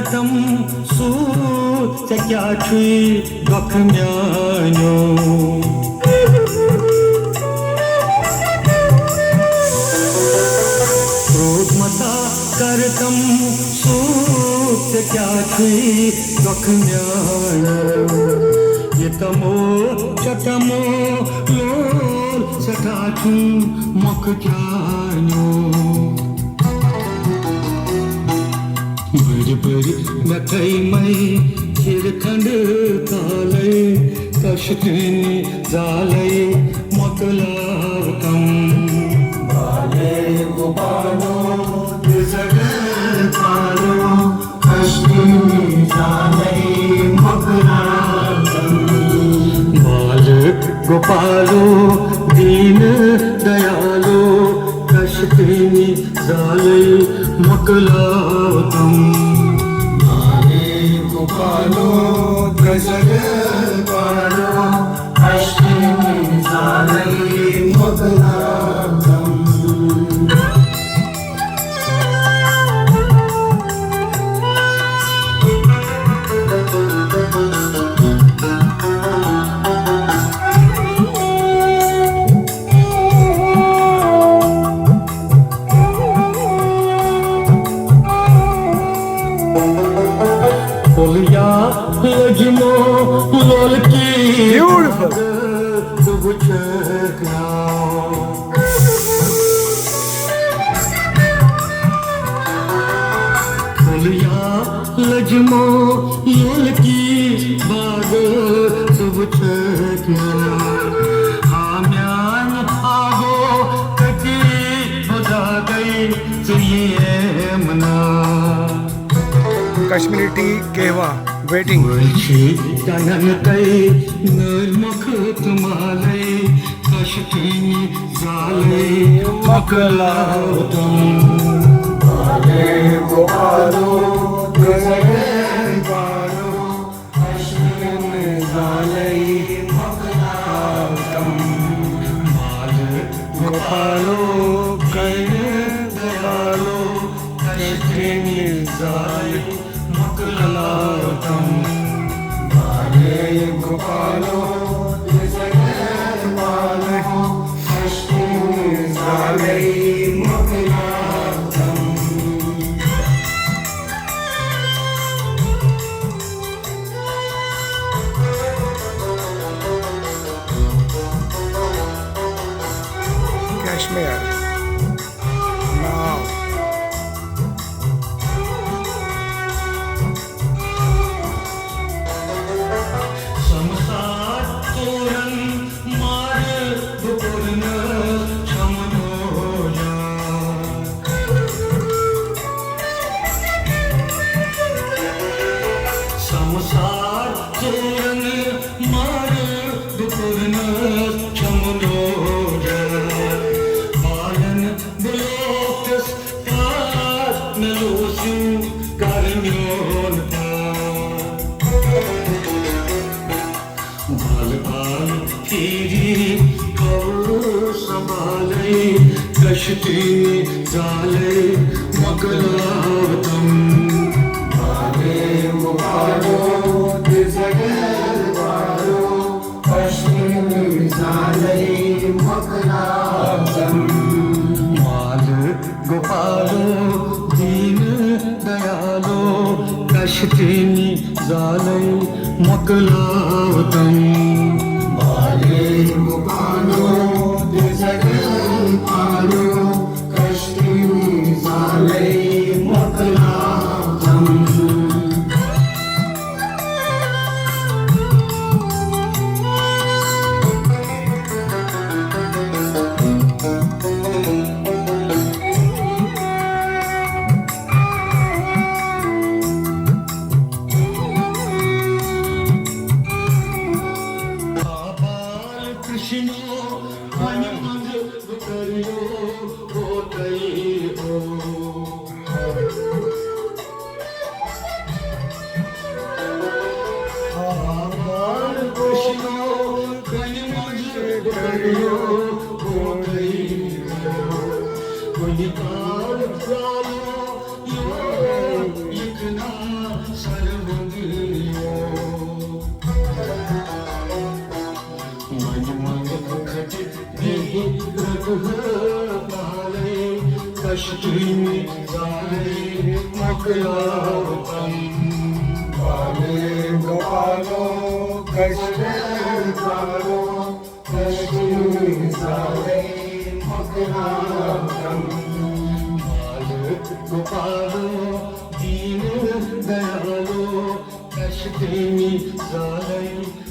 करतम सूत क्या छुई दुख म्यानो क्रोध मता करतम सूत क्या छुई दुख म्यानो ये तमो चतमो लोर सटाठू मुख जानो बर नथई मई खिरखंड काले कशकिनी जाले मकलावतम बाले गोपालो दिजगल कालो कशकिनी जाले मकलावतम बाल गोपालो दीन दयालो कशकिनी जाले मकलावतम गोपालो गजल पालो अश्विनी जालई मकलावतम लजमो लोल की लजमो लोल की बाग सब छकना हाम्यान आगो कटी बुझा गई चाहिए मना काश्मीरी टी केव्हा वेटिंग तननतई निर्मुख तुम्हारे कशकिनी जाले मकलावतम बाले गोपालो गजल पालो कशकिनी जाले मकलावतम बाले गोपालो गजल कशकिनी जाले मकलावतम बाले गोपालो दिजगल पालो कशकिनी जाले मकलावतम कश्मीर नाव कशकिनी जाले मकलावतम बाले गोपालो दिजगल पालो कशकिनी जाले मकलावतम बाल गोपालो दीन दयालो कशकिनी जाले मकलावतम बाले गोपालो दिजगल पालो कशकिनी जाले मकलावतम कष्टिनी झाले मकलावतम बाले गोपालो कष्टकारो कष्टिनी झाले मकलावतम बाले गोपालो दीन दयालो कष्टिनी झाले